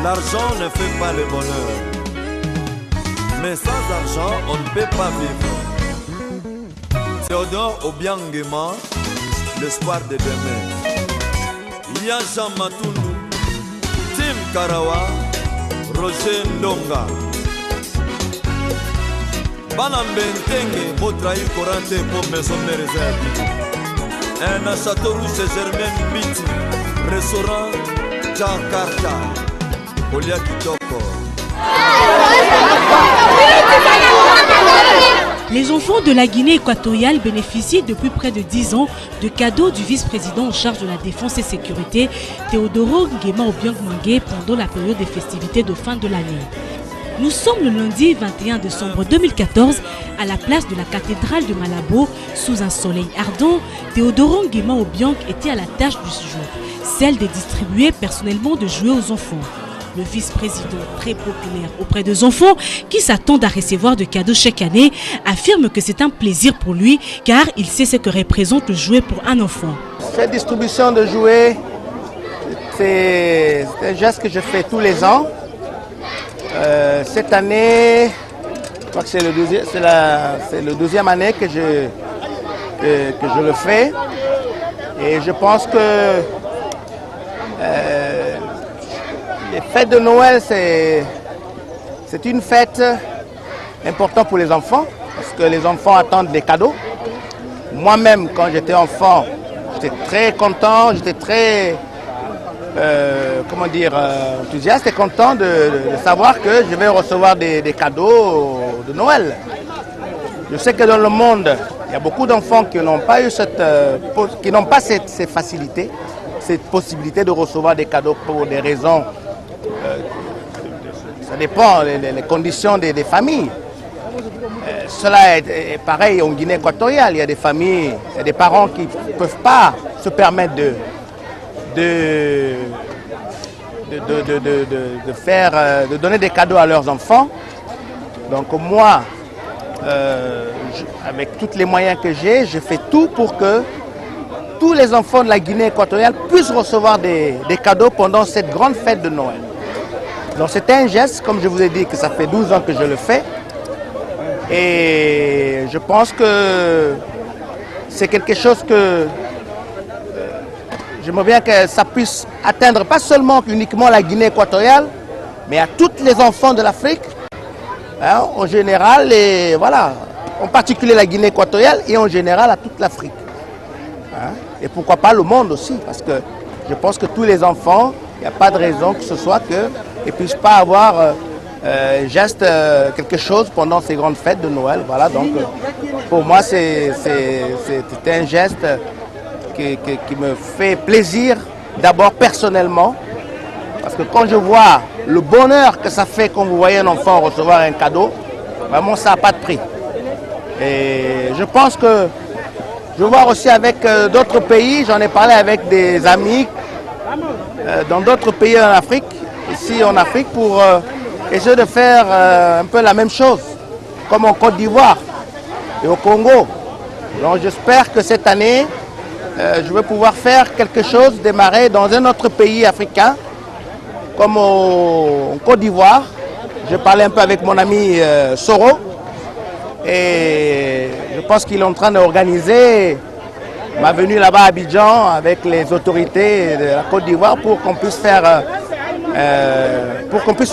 L'argent ne fait pas le bonheur. Mais sans argent, on ne peut pas vivre. Théodore Obiangema, l'espoir de demain. Ia Jean Matundu, Tim Karawa, Roger Ndonga. Bana Mbentenge, Botrahi Korante pour Maison Réserve. Un château rouge Germaine Biti, restaurant Jakarta, Olia Kitoko. Les enfants de la Guinée équatoriale bénéficient depuis près de 10 ans de cadeaux du vice-président en charge de la défense et sécurité, Théodoro Nguema Obiang Mangue, pendant la période des festivités de fin de l'année. Nous sommes le lundi 21 décembre 2014 à la place de la cathédrale de Malabo. Sous un soleil ardent, Théodoro Nguema Obiang était à la tâche du jour, celle de distribuer personnellement de jouets aux enfants. Le vice-président, très populaire auprès des enfants qui s'attendent à recevoir de cadeaux chaque année, affirme que c'est un plaisir pour lui car il sait ce que représente le jouet pour un enfant. Cette distribution de jouets, c'est un geste que je fais tous les ans. Cette année, je crois que c'est le deuxième année que je le fais. Et je pense que les fêtes de Noël, c'est une fête importante pour les enfants, parce que les enfants attendent des cadeaux. Moi-même, quand j'étais enfant, j'étais très content, j'étais très enthousiaste et content de savoir que je vais recevoir des cadeaux de Noël. Je sais que dans le monde, il y a beaucoup d'enfants qui n'ont pas eu ces facilités, cette possibilité de recevoir des cadeaux pour des raisons. Ça dépend les conditions des familles. Cela est pareil en Guinée équatoriale. Il y a des familles, il y a des parents qui ne peuvent pas se permettre de donner des cadeaux à leurs enfants. Donc moi, avec tous les moyens que j'ai, je fais tout pour que tous les enfants de la Guinée équatoriale puissent recevoir des cadeaux pendant cette grande fête de Noël. Donc c'est un geste, comme je vous ai dit, que ça fait 12 ans que je le fais. Et je pense que c'est quelque chose que j'aimerais bien que ça puisse atteindre pas seulement uniquement la Guinée équatoriale, mais à tous les enfants de l'Afrique, hein, en général, et voilà, en particulier la Guinée équatoriale et en général à toute l'Afrique. Hein, et pourquoi pas le monde aussi, parce que je pense que tous les enfants, il n'y a pas de raison que ce soit qu'ils ne puissent pas avoir quelque chose pendant ces grandes fêtes de Noël. Voilà, donc pour moi, c'est un geste qui me fait plaisir, d'abord personnellement, parce que quand je vois le bonheur que ça fait quand vous voyez un enfant recevoir un cadeau, vraiment ça n'a pas de prix. Et je pense que je vais voir aussi avec d'autres pays, j'en ai parlé avec des amis dans d'autres pays en Afrique, ici en Afrique, pour essayer de faire un peu la même chose, comme en Côte d'Ivoire et au Congo. Donc j'espère que cette année, je vais pouvoir faire quelque chose, démarrer dans un autre pays africain, comme en Côte d'Ivoire. Je parlais un peu avec mon ami Soro, et je pense qu'il est en train d'organiser ma venue là-bas à Abidjan avec les autorités de la Côte d'Ivoire pour qu'on puisse faire,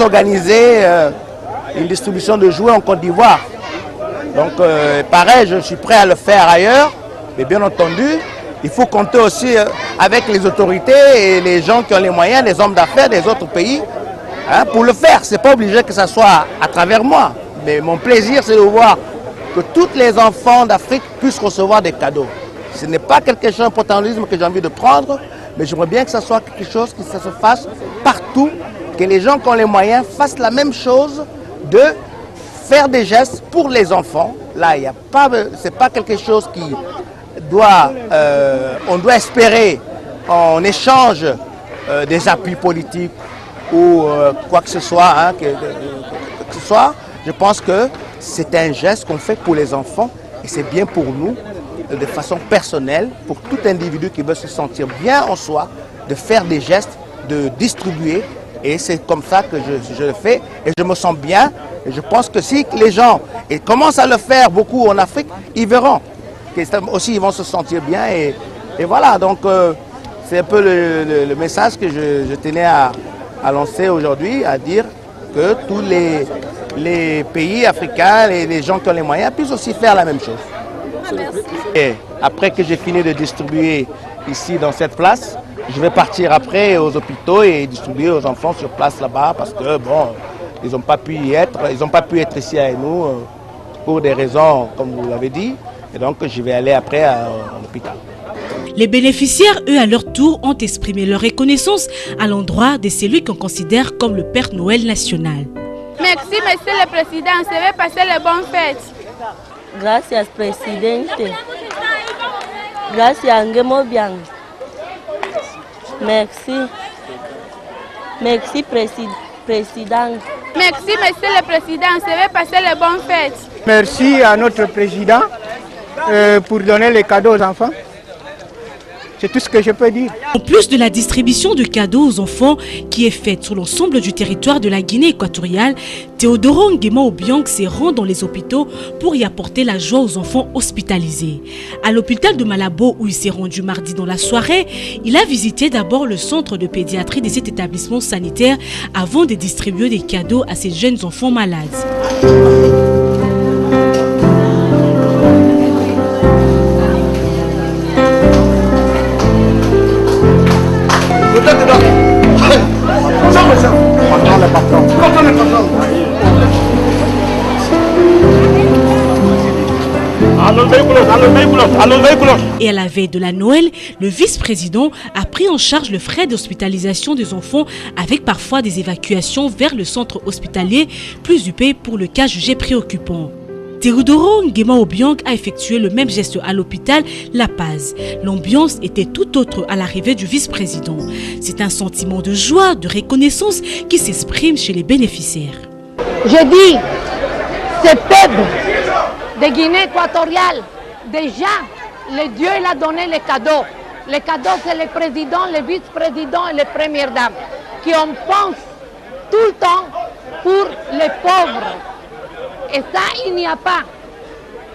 organiser une distribution de jouets en Côte d'Ivoire. Donc pareil, je suis prêt à le faire ailleurs, mais bien entendu, il faut compter aussi avec les autorités et les gens qui ont les moyens, les hommes d'affaires des autres pays, hein, pour le faire. Ce n'est pas obligé que ce soit à travers moi, mais mon plaisir, c'est de voir que tous les enfants d'Afrique puissent recevoir des cadeaux. Ce n'est pas quelque chose, un potentialisme que j'ai envie de prendre, mais j'aimerais bien que ce soit quelque chose qui se fasse partout, que les gens qui ont les moyens fassent la même chose, de faire des gestes pour les enfants. Là, ce n'est pas quelque chose qui on doit espérer en échange des appuis politiques ou quoi que ce soit, hein, que ce soit. Je pense que c'est un geste qu'on fait pour les enfants et c'est bien pour nous, de façon personnelle, pour tout individu qui veut se sentir bien en soi, de faire des gestes, de distribuer Et c'est comme ça que je le fais et je me sens bien. Et je pense que si les gens commencent à le faire beaucoup en Afrique, ils verront. Aussi, ils vont se sentir bien. Et voilà, donc c'est un peu le message que je tenais à lancer aujourd'hui, à dire que tous les pays africains, les gens qui ont les moyens, puissent aussi faire la même chose. Et après que j'ai fini de distribuer ici dans cette place, je vais partir après aux hôpitaux et distribuer aux enfants sur place là-bas parce que bon, ils n'ont pas pu y être, ils n'ont pas pu être ici avec nous pour des raisons comme vous l'avez dit. Et donc je vais aller après à l'hôpital. Les bénéficiaires, eux, à leur tour, ont exprimé leur reconnaissance à l'endroit de celui qu'on considère comme le Père Noël national. Merci, Monsieur le Président. Je vais passer les bonnes fêtes. Gracias, Presidente. Gracias, Ngemo Biang. Merci. Merci, Président. Merci, Monsieur le Président. Je vais passer les bonnes fêtes. Merci à notre Président pour donner les cadeaux aux enfants. C'est tout ce que je peux dire. En plus de la distribution de cadeaux aux enfants qui est faite sur l'ensemble du territoire de la Guinée équatoriale, Théodoro Nguema Obiang se rend dans les hôpitaux pour y apporter la joie aux enfants hospitalisés. À l'hôpital de Malabo où il s'est rendu mardi dans la soirée, il a visité d'abord le centre de pédiatrie de cet établissement sanitaire avant de distribuer des cadeaux à ces jeunes enfants malades. Et à la veille de la Noël, le vice-président a pris en charge le frais d'hospitalisation des enfants avec parfois des évacuations vers le centre hospitalier plus huppé pour le cas jugé préoccupant. Théodoro Nguema Obiang a effectué le même geste à l'hôpital La Paz. L'ambiance était tout autre à l'arrivée du vice-président. C'est un sentiment de joie, de reconnaissance qui s'exprime chez les bénéficiaires. Je dis, ce peuple de Guinée équatoriale, déjà, le Dieu il a donné les cadeaux. Les cadeaux, c'est le président, le vice-président et les premières dames qui en pensent tout le temps pour les pauvres. Et ça, il n'y a pas.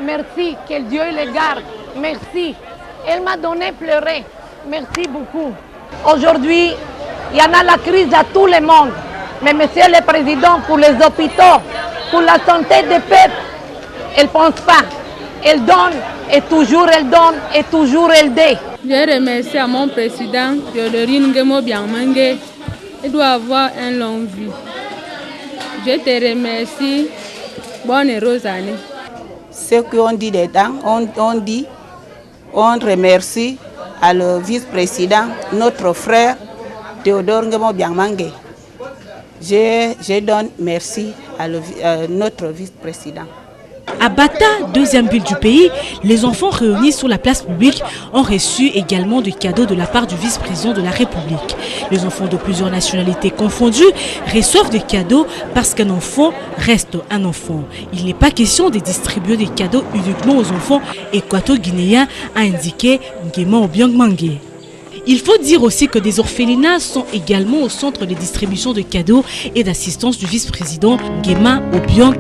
Merci, que Dieu les garde. Merci. Elle m'a donné pleurer. Merci beaucoup. Aujourd'hui, il y en a la crise à tout le monde. Mais Monsieur le Président, pour les hôpitaux, pour la santé des peuples, elle ne pense pas. Elle donne, et toujours elle donne, et toujours elle dit. Je remercie à mon président, Théodoro Nguema Obiang. Il doit avoir un long vie. Je te remercie. Bonne et heureuse année. Ce qu'on dit dedans, on remercie à le vice-président, notre frère Théodoro Nguema Obiang. Je donne merci à notre vice-président. À Bata, deuxième ville du pays, les enfants réunis sur la place publique ont reçu également des cadeaux de la part du vice-président de la République. Les enfants de plusieurs nationalités confondues reçoivent des cadeaux parce qu'un enfant reste un enfant. Il n'est pas question de distribuer des cadeaux uniquement aux enfants équato-guinéens, a indiqué Nguema Obiang. Il faut dire aussi que des orphelinats sont également au centre de distribution de cadeaux et d'assistance du vice-président Nguema Obiang.